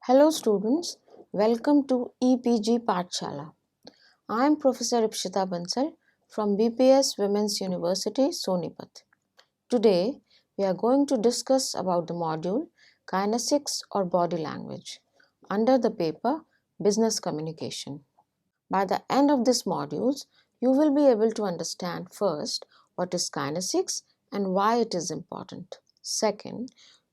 Hello students, welcome to EPG Pathshala. I am Professor Ipshita Bansal from BPS Women's University, Sonipat. Today, we are going to discuss about the module Kinesics or Body Language under the paper Business Communication. By the end of this modules, you will be able to understand first what is kinesics and why it is important. Second,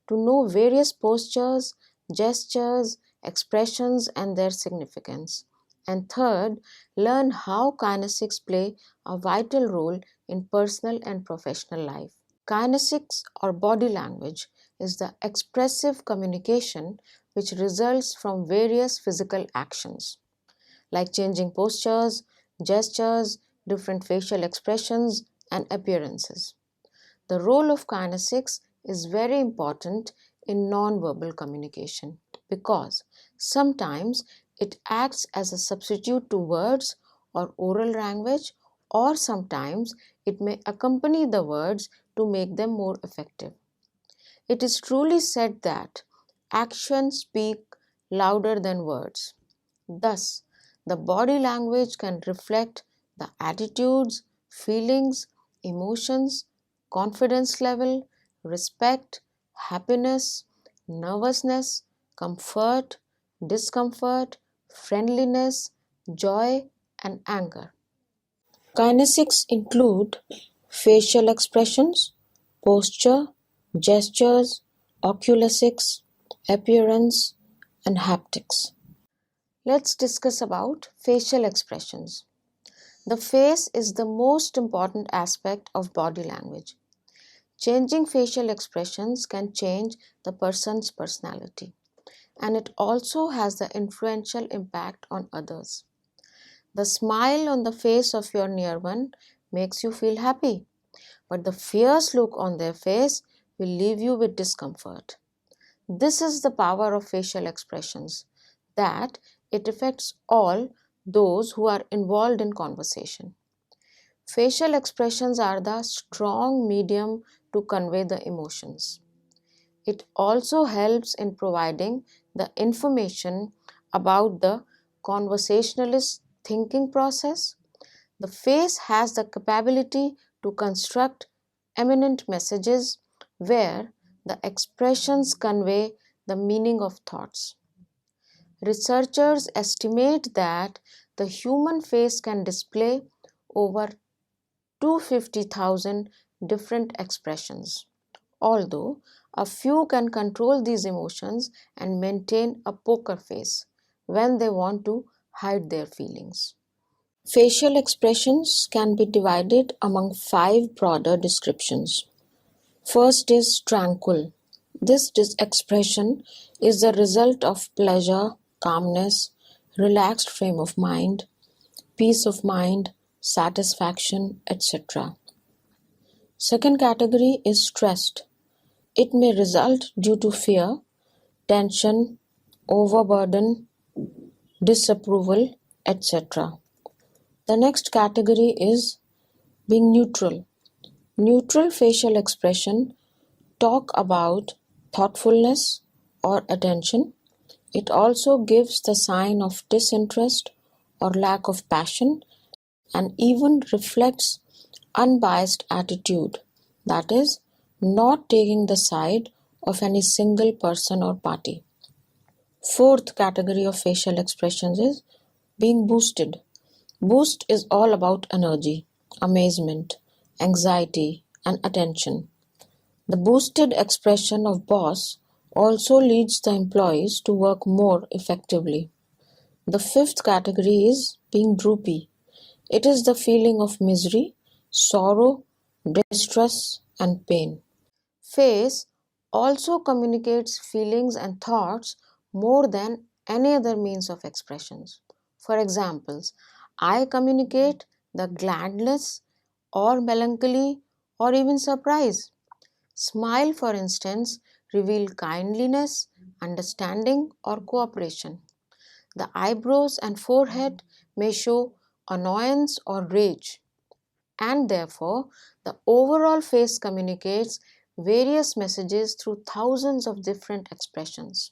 to know various postures, gestures, expressions and their significance. And third, learn how kinesics play a vital role in personal and professional life. Kinesics or body language is the expressive communication which results from various physical actions like changing postures, gestures, different facial expressions, and appearances. The role of kinesics is very important in non-verbal communication because sometimes it acts as a substitute to words or oral language, or sometimes it may accompany the words to make them more effective. It is truly said that actions speak louder than words. Thus, the body language can reflect the attitudes, feelings, emotions, confidence level, respect, happiness, nervousness, comfort, discomfort, friendliness, joy, and anger. Kinesics include facial expressions, posture, gestures, oculesics, appearance, and haptics. Let's discuss about facial expressions. The face is the most important aspect of body language. Changing facial expressions can change the person's personality, and it also has the influential impact on others. The smile on the face of your near one makes you feel happy, but the fierce look on their face will leave you with discomfort. This is the power of facial expressions, that it affects all those who are involved in conversation. Facial expressions are the strong medium to convey the emotions. It also helps in providing the information about the conversationalist thinking process. The face has the capability to construct eminent messages where the expressions convey the meaning of thoughts. Researchers estimate that the human face can display over 250,000 different expressions, although a few can control these emotions and maintain a poker face when they want to hide their feelings. Facial expressions can be divided among 5 broader descriptions. First is tranquil. This expression is the result of pleasure, calmness, relaxed frame of mind, peace of mind, satisfaction, etc. Second category is stressed. It may result due to fear, tension, overburden, disapproval, etc. The next category is being neutral. Neutral facial expression talk about thoughtfulness or attention. It also gives the sign of disinterest or lack of passion, and even reflects unbiased attitude, that is, not taking the side of any single person or party. Fourth category of facial expressions is being boosted. Boost is all about energy, amazement, anxiety, and attention. The boosted expression of boss also leads the employees to work more effectively. The fifth category is being droopy. It is the feeling of misery, sorrow, distress, and pain. Face also communicates feelings and thoughts more than any other means of expressions. For examples, I communicate the gladness or melancholy or even surprise. Smile, for instance, reveal kindliness, understanding, or cooperation. The eyebrows and forehead may show annoyance or rage, and therefore the overall face communicates various messages through thousands of different expressions.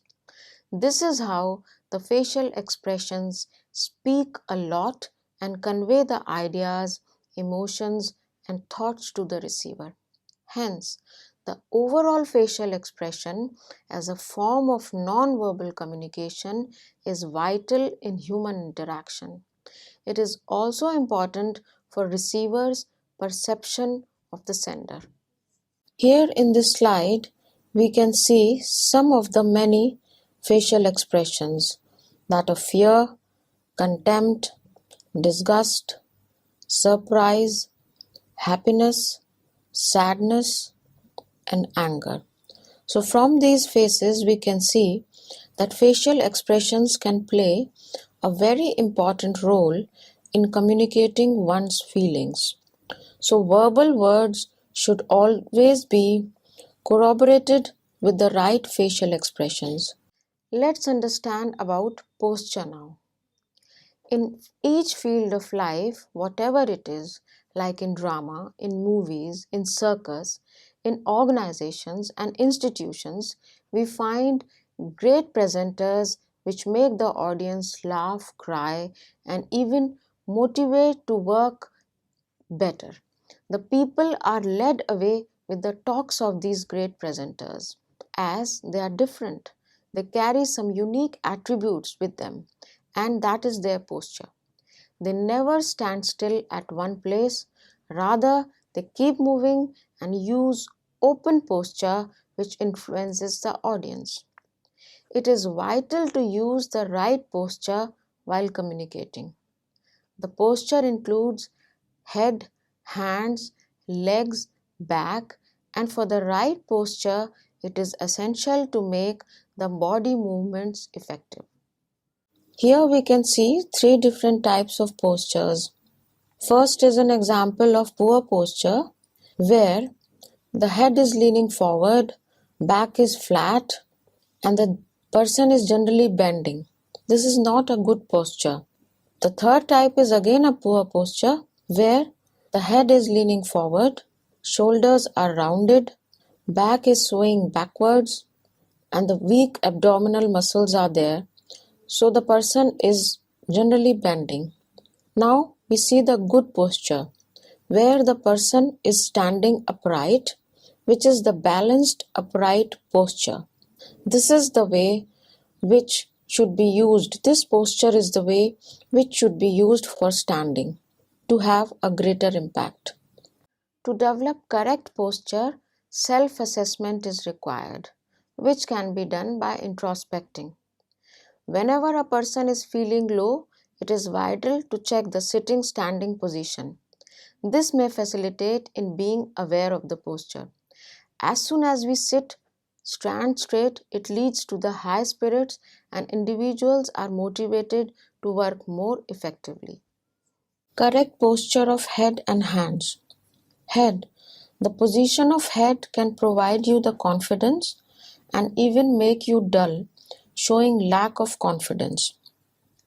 This is how the facial expressions speak a lot and convey the ideas, emotions, and thoughts to the receiver. Hence, the overall facial expression as a form of non-verbal communication is vital in human interaction. It is also important for receivers' perception of the sender. Here in this slide, we can see some of the many facial expressions that of fear, contempt, disgust, surprise, happiness, sadness, and anger. So from these faces, we can see that facial expressions can play a very important role in communicating one's feelings. So verbal words should always be corroborated with the right facial expressions. Let's understand about posture now. In each field of life, whatever it is, like in drama, in movies, in circus, in organizations and institutions, we find great presenters which make the audience laugh, cry, and even motivate to work better. The people are led away with the talks of these great presenters as they are different. They carry some unique attributes with them, and that is their posture. They never stand still at one place, rather, they keep moving and use open posture which influences the audience. It is vital to use the right posture while communicating. The posture includes head, hands, legs, back, and for the right posture, it is essential to make the body movements effective. Here we can see three different types of postures. First is an example of poor posture where the head is leaning forward, back is flat, and the person is generally bending. This is not a good posture. The third type is again a poor posture where the head is leaning forward, shoulders are rounded, back is swaying backwards, and the weak abdominal muscles are there, so the person is generally bending. Now we see the good posture where the person is standing upright, which is the balanced upright posture. This is the way which should be used. This posture is the way which should be used for standing to have a greater impact. To develop correct posture, self-assessment is required, which can be done by introspecting. Whenever a person is feeling low, it is vital to check the sitting-standing position. This may facilitate in being aware of the posture. As soon as we stand straight, it leads to the high spirits and individuals are motivated to work more effectively. Correct posture of head and hands. Head. The position of head can provide you the confidence and even make you dull, showing lack of confidence.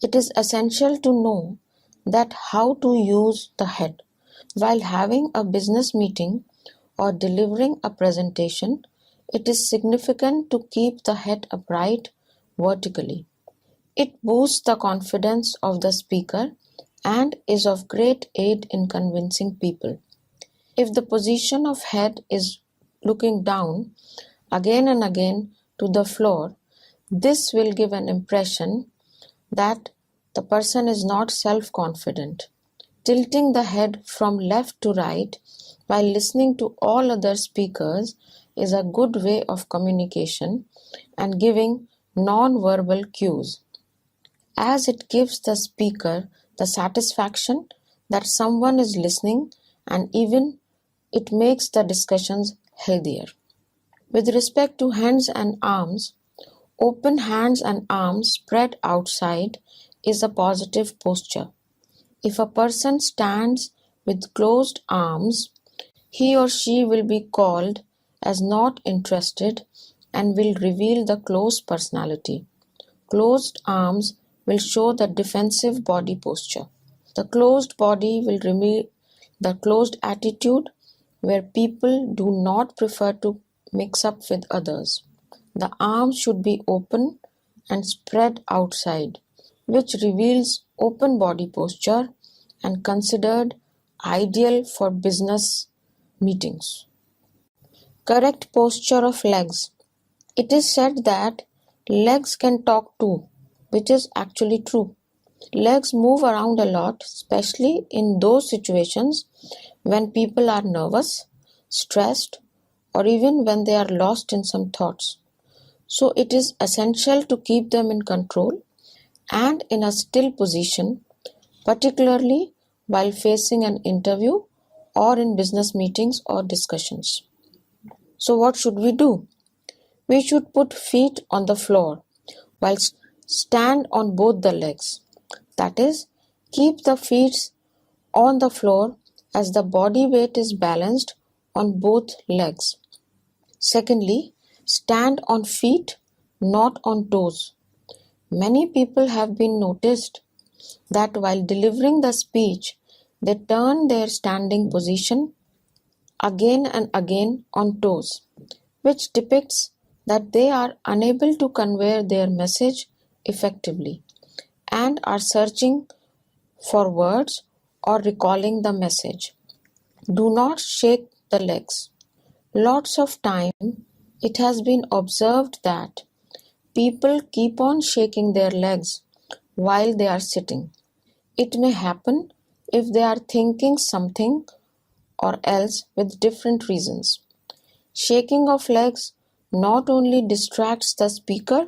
It is essential to know that how to use the head. While having a business meeting or delivering a presentation, it is significant to keep the head upright vertically. It boosts the confidence of the speaker and is of great aid in convincing people. If the position of head is looking down again and again to the floor, this will give an impression that the person is not self-confident. Tilting the head from left to right while listening to all other speakers is a good way of communication and giving non-verbal cues, as it gives the speaker the satisfaction that someone is listening and even it makes the discussions healthier. With respect to hands and arms, open hands and arms spread outside is a positive posture. If a person stands with closed arms, he or she will be called as not interested and will reveal the closed personality. Closed arms will show the defensive body posture. The closed body will reveal the closed attitude where people do not prefer to mix up with others. The arms should be open and spread outside, which reveals open body posture and considered ideal for business meetings. Correct posture of legs. It is said that legs can talk too, which is actually true. Legs move around a lot, especially in those situations when people are nervous, stressed, or even when they are lost in some thoughts. So it is essential to keep them in control and in a still position, particularly while facing an interview or in business meetings or discussions. So what should we do? We should put feet on the floor while stand on both the legs. That is, keep the feet on the floor as the body weight is balanced on both legs. Secondly, stand on feet, not on toes. Many people have been noticed that while delivering the speech, they turn their standing position again and again on toes, which depicts that they are unable to convey their message effectively and are searching for words or recalling the message. Do not shake the legs. Lots of time it has been observed that people keep on shaking their legs while they are sitting. It may happen if they are thinking something or else with different reasons. Shaking of legs not only distracts the speaker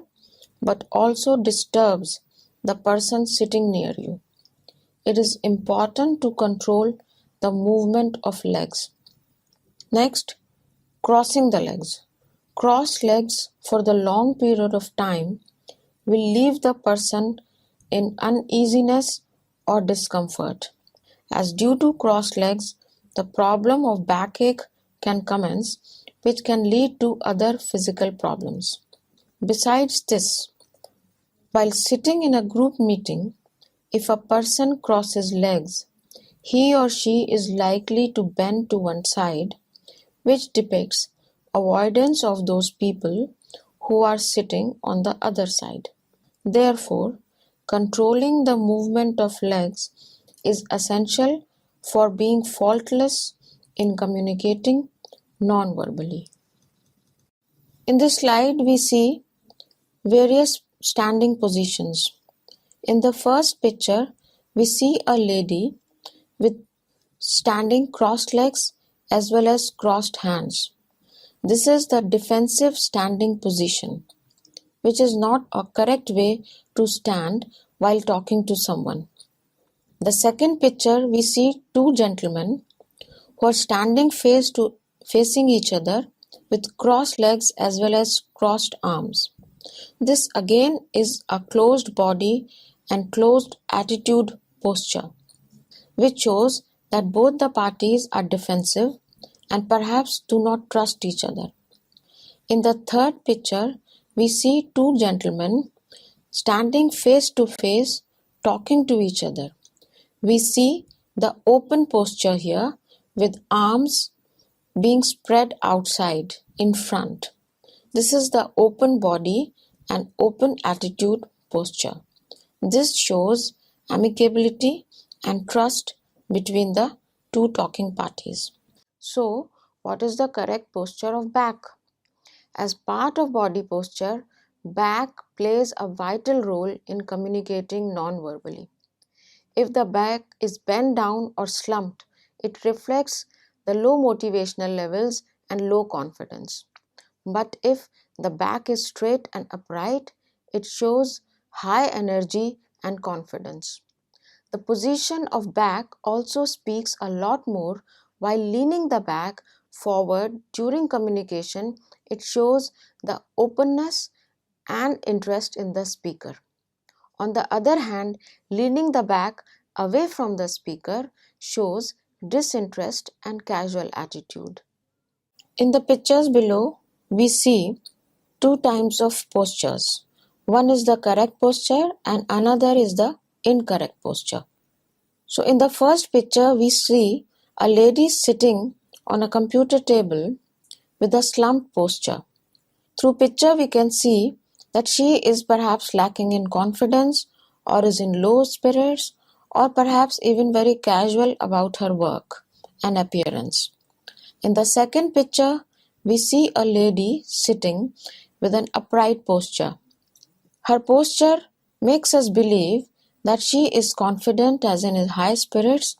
but also disturbs the person sitting near you. It is important to control the movement of legs. Next, crossing the legs. Cross legs for the long period of time will leave the person in uneasiness or discomfort, as due to crossed legs, the problem of backache can commence, which can lead to other physical problems. Besides this, while sitting in a group meeting, if a person crosses legs, he or she is likely to bend to one side, which depicts avoidance of those people who are sitting on the other side. Therefore, controlling the movement of legs is essential for being faultless in communicating non-verbally. In this slide, we see various standing positions. In the first picture, we see a lady with standing crossed legs as well as crossed hands. This is the defensive standing position, which is not a correct way to stand while talking to someone. The second picture, we see two gentlemen who are standing facing each other with crossed legs as well as crossed arms. This again is a closed body and closed attitude posture, which shows that both the parties are defensive and perhaps do not trust each other. In the third picture, we see two gentlemen standing face to face talking to each other. We see the open posture here with arms being spread outside in front. This is the open body and open attitude posture. This shows amicability and trust between the two talking parties. So, what is the correct posture of back? As part of body posture, back plays a vital role in communicating non-verbally. If the back is bent down or slumped, it reflects the low motivational levels and low confidence. But if the back is straight and upright, it shows high energy and confidence. The position of back also speaks a lot more. While leaning the back forward during communication, it shows the openness and interest in the speaker. On the other hand, leaning the back away from the speaker shows disinterest and casual attitude. In the pictures below, we see two types of postures. One is the correct posture and another is the incorrect posture. So in the first picture, we see a lady sitting on a computer table with a slumped posture. Through picture, we can see that she is perhaps lacking in confidence or is in low spirits or perhaps even very casual about her work and appearance. In the second picture, we see a lady sitting with an upright posture. Her posture makes us believe that she is confident as in high spirits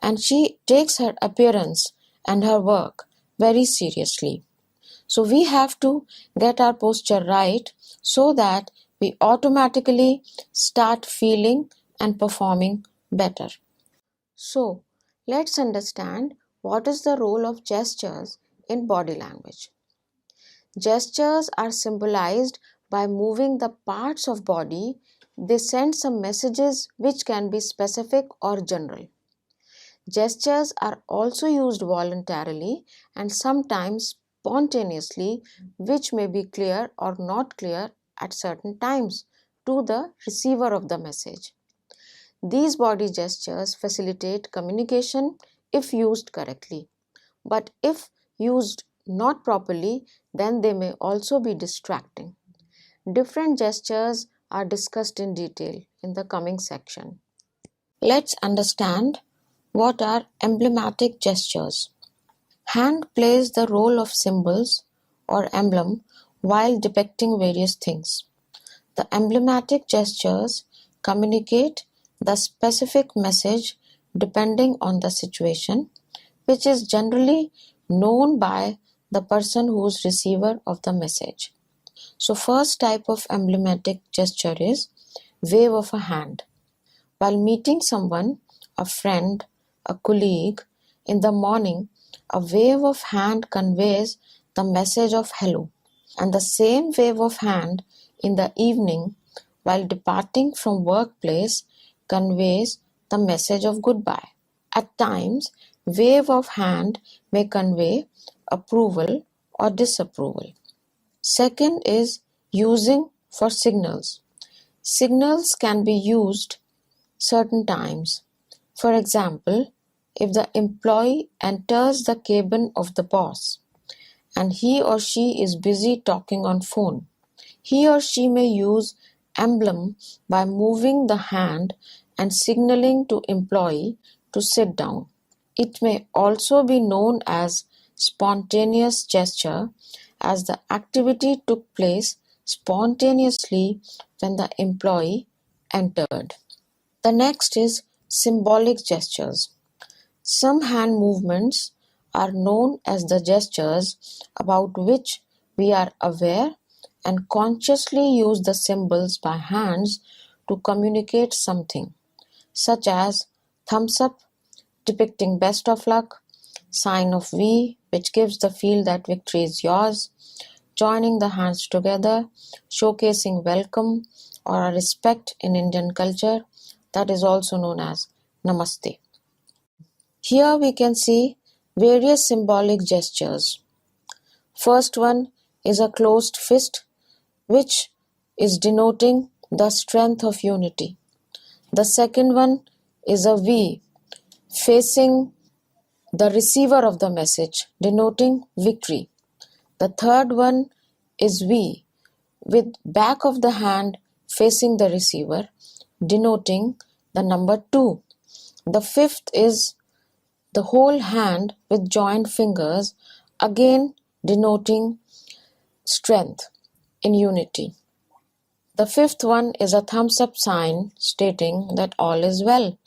and she takes her appearance and her work very seriously. So we have to get our posture right so that we automatically start feeling and performing better. So let's understand what is the role of gestures in body language. Gestures are symbolized by moving the parts of body. They send some messages which can be specific or general. Gestures are also used voluntarily and sometimes spontaneously, which may be clear or not clear at certain times to the receiver of the message. These body gestures facilitate communication if used correctly, but if used not properly, then they may also be distracting. Different gestures are discussed in detail in the coming section. Let's understand what are emblematic gestures. Hand plays the role of symbols or emblem while depicting various things. The emblematic gestures communicate the specific message depending on the situation, which is generally known by the person who is receiver of the message. So first type of emblematic gesture is wave of a hand. While meeting someone, a friend, a colleague, in the morning, a wave of hand conveys the message of hello, and the same wave of hand in the evening while departing from workplace conveys the message of goodbye. At times, wave of hand may convey approval or disapproval. Second is using for signals. Signals can be used certain times. For example, if the employee enters the cabin of the boss and he or she is busy talking on phone, he or she may use emblem by moving the hand and signaling to employee to sit down. It may also be known as spontaneous gesture as the activity took place spontaneously when the employee entered. The next is symbolic gestures. Some hand movements are known as the gestures about which we are aware and consciously use the symbols by hands to communicate something, such as thumbs up, depicting best of luck, sign of V, which gives the feel that victory is yours, joining the hands together, showcasing welcome or a respect in Indian culture, that is also known as Namaste. Here we can see various symbolic gestures. First one is a closed fist, which is denoting the strength of unity. The second one is a V, facing the receiver of the message, denoting victory. The third one is V, with back of the hand facing the receiver, denoting the number 2. The fifth is the whole hand with joined fingers, again denoting strength in unity. The fifth one is a thumbs up sign stating that all is well.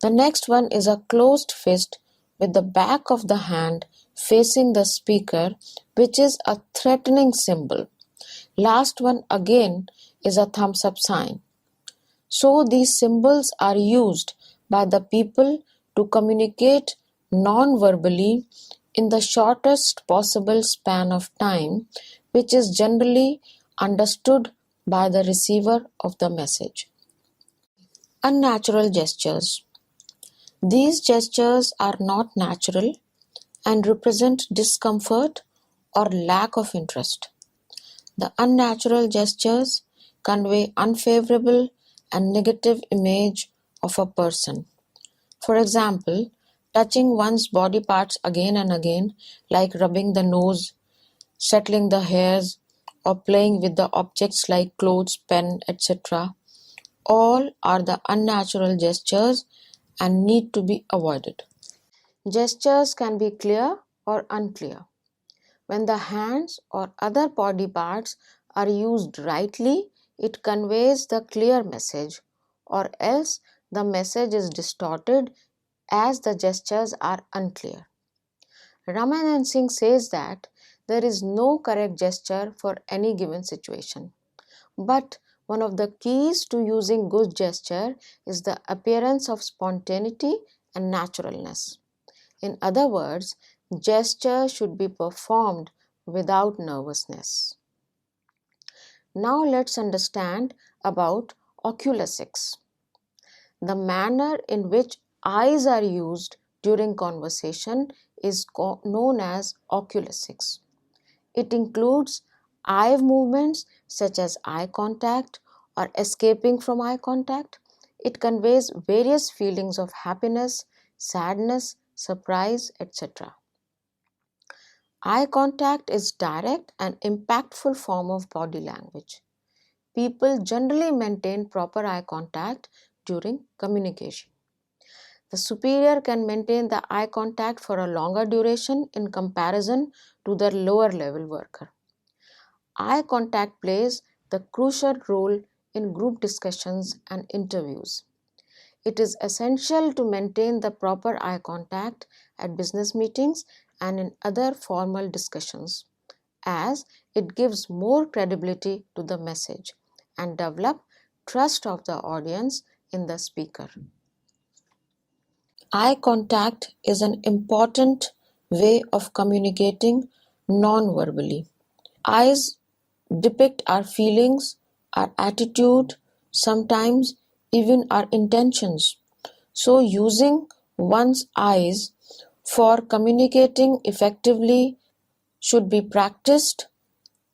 The next one is a closed fist with the back of the hand facing the speaker, which is a threatening symbol. Last one again is a thumbs up sign. So these symbols are used by the people to communicate non-verbally in the shortest possible span of time, which is generally understood by the receiver of the message. Unnatural gestures. These gestures are not natural and represent discomfort or lack of interest. The unnatural gestures convey unfavorable and negative image of a person. For example, touching one's body parts again and again, like rubbing the nose, settling the hairs, or playing with the objects like clothes, pen, etc. all are the unnatural gestures and need to be avoided. Gestures can be clear or unclear. When the hands or other body parts are used rightly, it conveys the clear message, or else the message is distorted as the gestures are unclear. Ramanand Singh says that there is no correct gesture for any given situation. But one of the keys to using good gesture is the appearance of spontaneity and naturalness. In other words, gesture should be performed without nervousness. Now let's understand about oculesics. The manner in which eyes are used during conversation is known as oculesics. It includes eye movements such as eye contact or escaping from eye contact. It conveys various feelings of happiness, sadness, surprise, etc. Eye contact is direct and impactful form of body language. People generally maintain proper eye contact during communication. The superior can maintain the eye contact for a longer duration in comparison to the lower level worker. Eye contact plays the crucial role in group discussions and interviews. It is essential to maintain the proper eye contact at business meetings and in other formal discussions, as it gives more credibility to the message and develop trust of the audience in the speaker. Eye contact is an important way of communicating non-verbally. Eyes depict our feelings, our attitude, sometimes even our intentions. So using one's eyes for communicating effectively should be practiced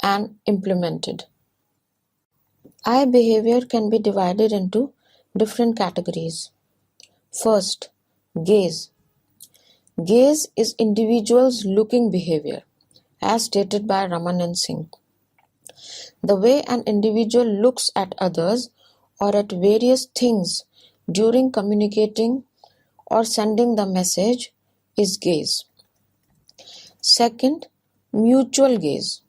and implemented. Eye behavior can be divided into different categories. First, gaze. Gaze is individuals' looking behavior, as stated by Ramanand Singh. The way an individual looks at others or at various things during communicating or sending the message is gaze. Second, mutual gaze.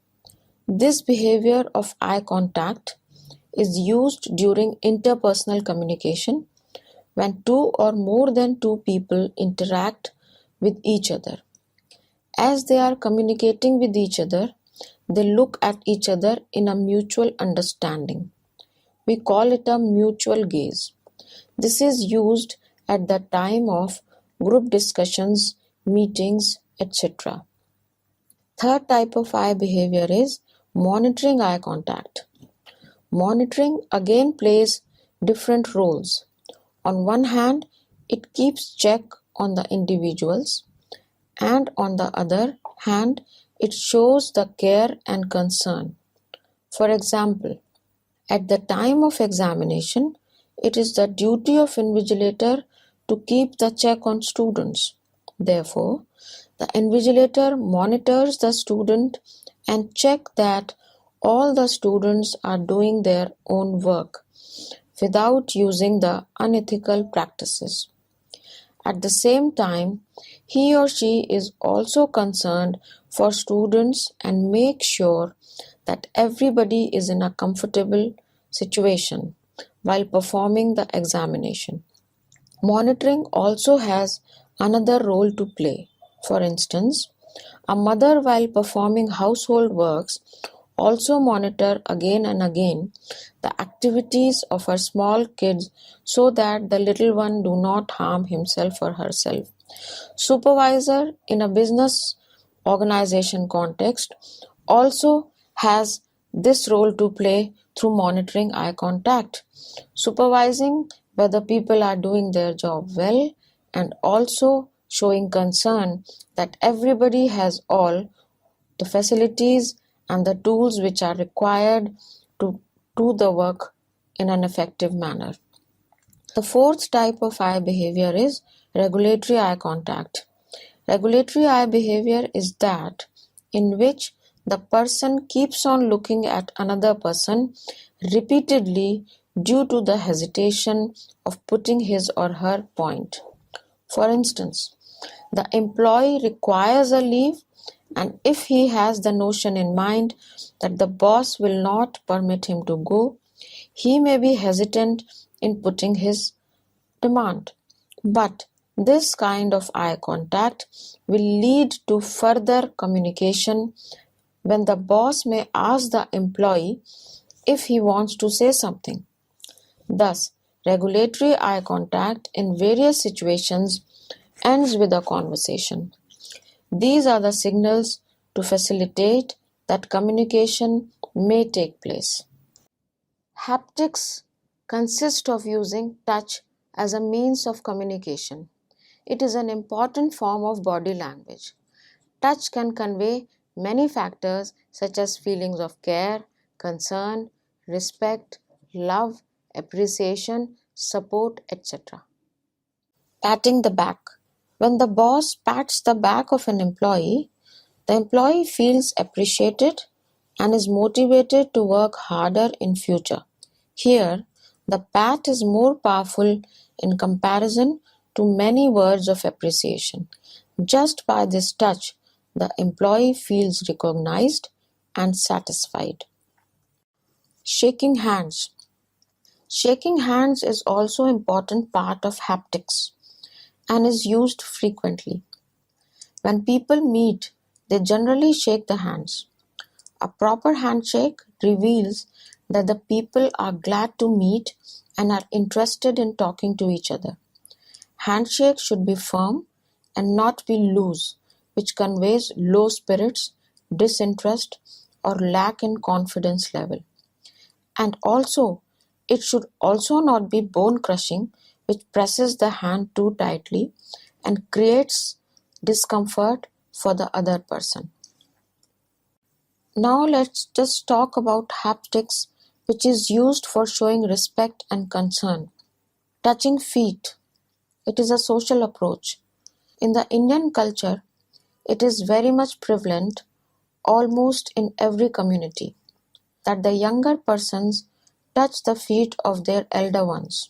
This behavior of eye contact is used during interpersonal communication when two or more than two people interact with each other. As they are communicating with each other, they look at each other in a mutual understanding. We call it a mutual gaze. This is used at the time of group discussions, meetings, etc. Third type of eye behavior is monitoring eye contact. Monitoring again plays different roles. On one hand, it keeps check on the individuals, and on the other hand, it shows the care and concern. For example, at the time of examination, it is the duty of invigilator to keep the check on students. Therefore, the invigilator monitors the student and check that all the students are doing their own work without using the unethical practices. At the same time, he or she is also concerned for students and makes sure that everybody is in a comfortable situation while performing the examination. Monitoring also has another role to play. For instance, a mother while performing household works also monitor again and again the activities of her small kids so that the little one do not harm himself or herself. Supervisor in a business organization context also has this role to play through monitoring eye contact, supervising whether people are doing their job well and also showing concern that everybody has all the facilities and the tools which are required to do the work in an effective manner. The fourth type of eye behavior is regulatory eye contact. Regulatory eye behavior is that in which the person keeps on looking at another person repeatedly due to the hesitation of putting his or her point. For instance, the employee requires a leave, and if he has the notion in mind that the boss will not permit him to go, he may be hesitant in putting his demand. But this kind of eye contact will lead to further communication when the boss may ask the employee if he wants to say something. Thus, regulatory eye contact in various situations ends with a conversation. These are the signals to facilitate that communication may take place. Haptics consist of using touch as a means of communication. It is an important form of body language. Touch can convey many factors such as feelings of care, concern, respect, love, appreciation, support, etc. Patting the back. When the boss pats the back of an employee, the employee feels appreciated and is motivated to work harder in future. Here, the pat is more powerful in comparison to many words of appreciation. Just by this touch, the employee feels recognized and satisfied. Shaking hands. Shaking hands is also an important part of haptics and is used frequently. When people meet, they generally shake the hands. A proper handshake reveals that the people are glad to meet and are interested in talking to each other. Handshake should be firm and not be loose, which conveys low spirits, disinterest, or lack in confidence level. And also, it should also not be bone crushing, which presses the hand too tightly and creates discomfort for the other person. Now let's just talk about haptics, which is used for showing respect and concern. Touching feet. It is a social approach. In the Indian culture, it is very much prevalent almost in every community that the younger persons touch the feet of their elder ones.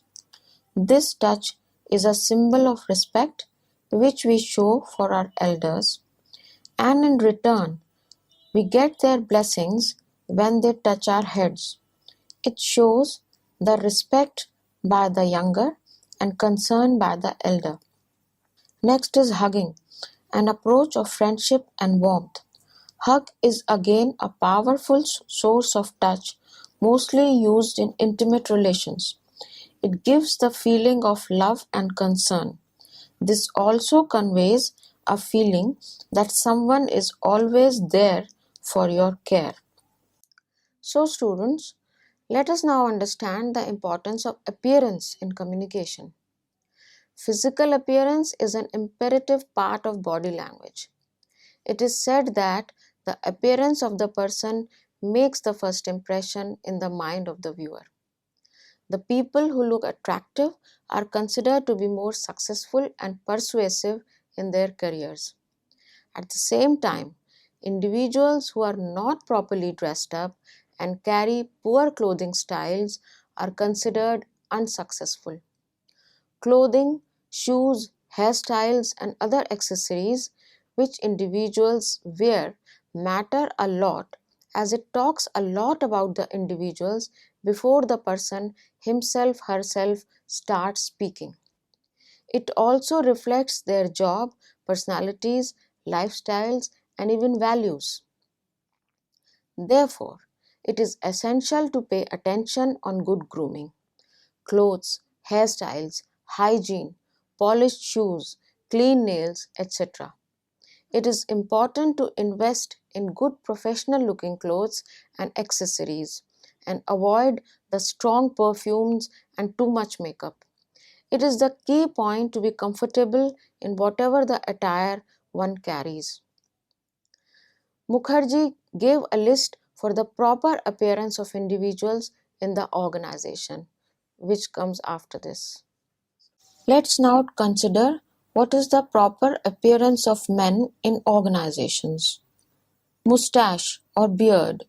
This touch is a symbol of respect which we show for our elders, and in return, we get their blessings when they touch our heads. It shows the respect by the younger and concern by the elder. Next is hugging, an approach of friendship and warmth. Hug is again a powerful source of touch, mostly used in intimate relations. It gives the feeling of love and concern. This also conveys a feeling that someone is always there for your care. So students, let us now understand the importance of appearance in communication. Physical appearance is an imperative part of body language. It is said that the appearance of the person makes the first impression in the mind of the viewer. The people who look attractive are considered to be more successful and persuasive in their careers. At the same time, individuals who are not properly dressed up and carry poor clothing styles are considered unsuccessful. Clothing, shoes, hairstyles, and other accessories which individuals wear matter a lot, as it talks a lot about the individuals before the person himself herself starts speaking. It also reflects their job, personalities, lifestyles, and even values. Therefore, it is essential to pay attention on good grooming. Clothes, hairstyles, hygiene, polished shoes, clean nails, etc. It is important to invest in good professional looking clothes and accessories and avoid the strong perfumes and too much makeup. It is the key point to be comfortable in whatever the attire one carries. Mukherjee gave a list for the proper appearance of individuals in the organization, which comes after this. Let's now consider what is the proper appearance of men in organizations. Mustache. or beard.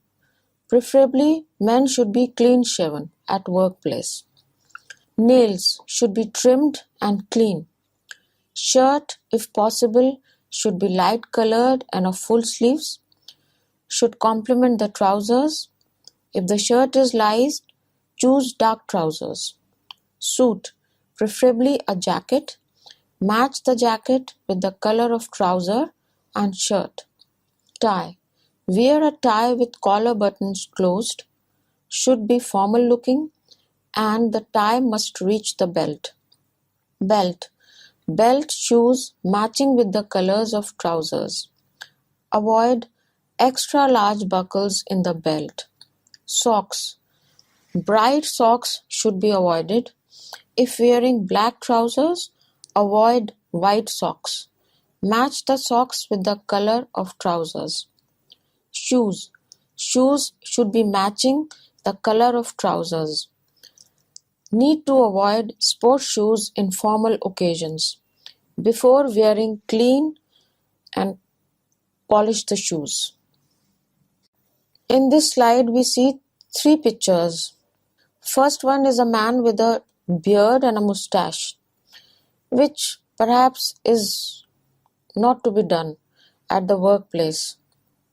Preferably, men should be clean shaven at workplace. Nails should be trimmed and clean. Shirt, if possible, should be light colored and of full sleeves. Should complement the trousers. If the shirt is light, choose dark trousers. Suit, preferably a jacket. Match the jacket with the color of trouser and shirt. Tie. Wear a tie with collar buttons closed. Should be formal looking and the tie must reach the belt. Belt. Belt shoes matching with the colors of trousers. Avoid extra large buckles in the belt. Socks. Bright socks should be avoided. If wearing black trousers, avoid white socks. Match the socks with the color of trousers. Shoes. Shoes should be matching the color of trousers. Need to avoid sports shoes in formal occasions. Before wearing, clean and polish the shoes. In this slide, we see three pictures. First one is a man with a beard and a mustache, which perhaps is not to be done at the workplace.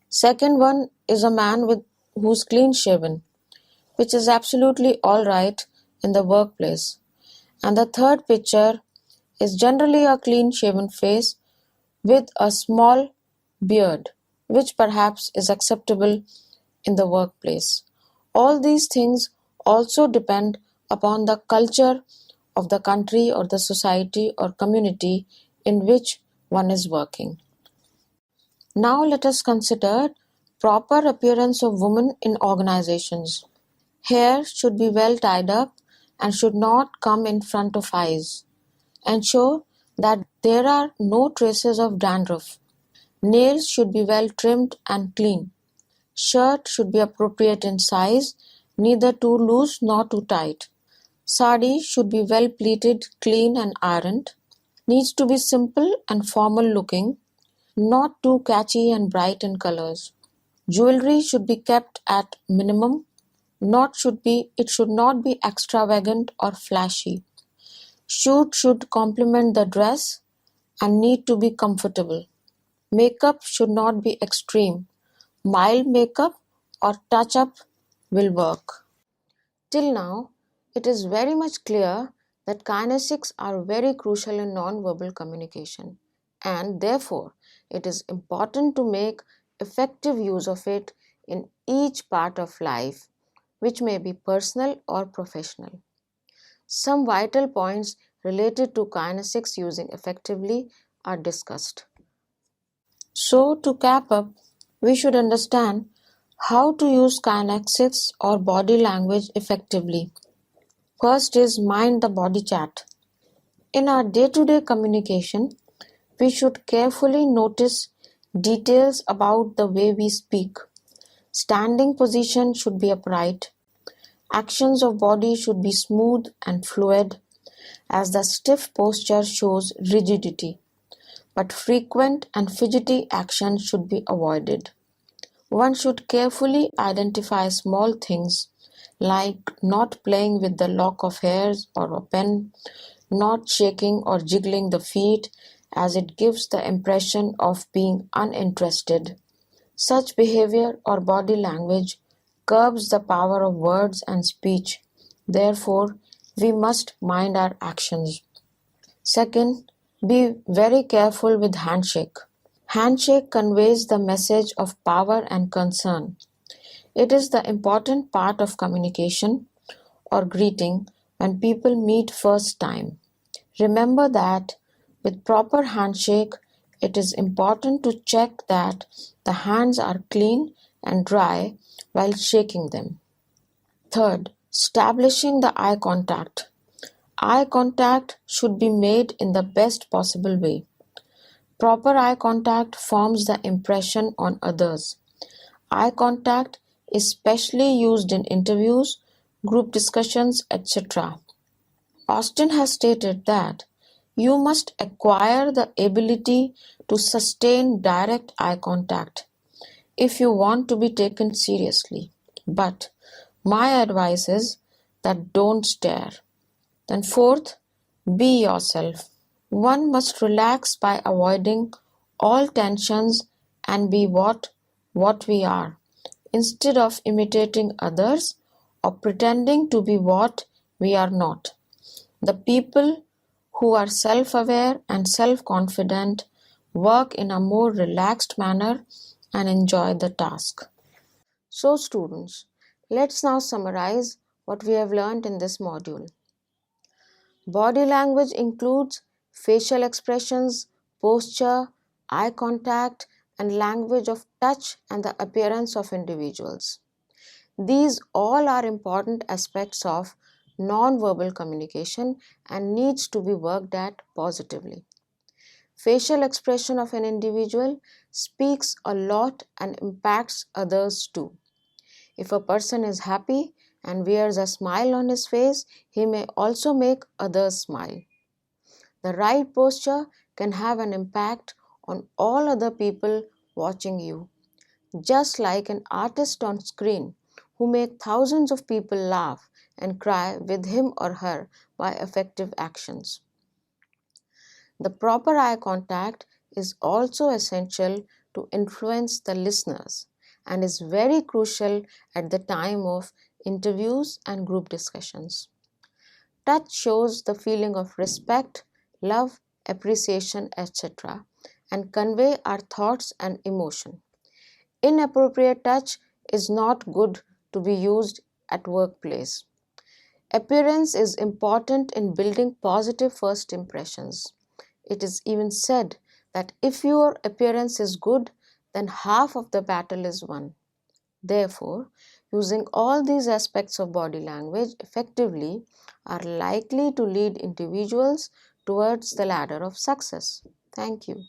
Second one is a man who's clean shaven, which is absolutely all right in the workplace. And the third picture is generally a clean shaven face with a small beard, which perhaps is acceptable in the workplace. All these things also depend upon the culture of the country or the society or community in which one is working. Now let us consider proper appearance of women in organizations. Hair should be well tied up and should not come in front of eyes. Ensure that there are no traces of dandruff. Nails should be well trimmed and clean. Shirt should be appropriate in size, neither too loose nor too tight. Sari should be well pleated, clean and ironed. Needs to be simple and formal looking, not too catchy and bright in colors. Jewelry should be kept at minimum. It should not be extravagant or flashy. Suit should complement the dress and need to be comfortable. Makeup should not be extreme. Mild makeup or touch-up will work. Till now, it is very much clear that kinesics are very crucial in non-verbal communication, and therefore it is important to make effective use of it in each part of life, which may be personal or professional. Some vital points related to kinesics using effectively are discussed. So, to cap up, we should understand how to use kinesics or body language effectively. First is mind the body chat. In our day-to-day communication, we should carefully notice details about the way we speak. Standing position should be upright. Actions of body should be smooth and fluid, as the stiff posture shows rigidity. But frequent and fidgety action should be avoided. One should carefully identify small things like not playing with the lock of hairs or a pen, not shaking or jiggling the feet as it gives the impression of being uninterested. Such behavior or body language curbs the power of words and speech. Therefore, we must mind our actions. Second, be very careful with handshake. Handshake conveys the message of power and concern. It is the important part of communication or greeting when people meet first time. Remember that with proper handshake, it is important to check that the hands are clean and dry while shaking them. Third, establishing the eye contact. Eye contact should be made in the best possible way. Proper eye contact forms the impression on others. Eye contact is specially used in interviews, group discussions, etc. Austin has stated that you must acquire the ability to sustain direct eye contact. if you want to be taken seriously. But my advice is that don't stare. Then fourth, be yourself. One must relax by avoiding all tensions and be what we are, instead of imitating others or pretending to be what we are not. The people who are self-aware and self-confident work in a more relaxed manner and enjoy the task. So students, let's now summarize what we have learned in this module. Body language includes facial expressions, posture, eye contact, and language of touch and the appearance of individuals. These all are important aspects of non-verbal communication and needs to be worked at positively. Facial expression of an individual speaks a lot and impacts others too. If a person is happy and wears a smile on his face, he may also make others smile. The right posture can have an impact on all other people watching you, just like an artist on screen who makes thousands of people laugh and cry with him or her by effective actions. The proper eye contact is also essential to influence the listeners and is very crucial at the time of interviews and group discussions. Touch shows the feeling of respect, love, appreciation, etc., and convey our thoughts and emotion. Inappropriate touch is not good to be used at workplace. Appearance is important in building positive first impressions. It is even said that if your appearance is good, then half of the battle is won. Therefore, using all these aspects of body language effectively are likely to lead individuals towards the ladder of success. Thank you.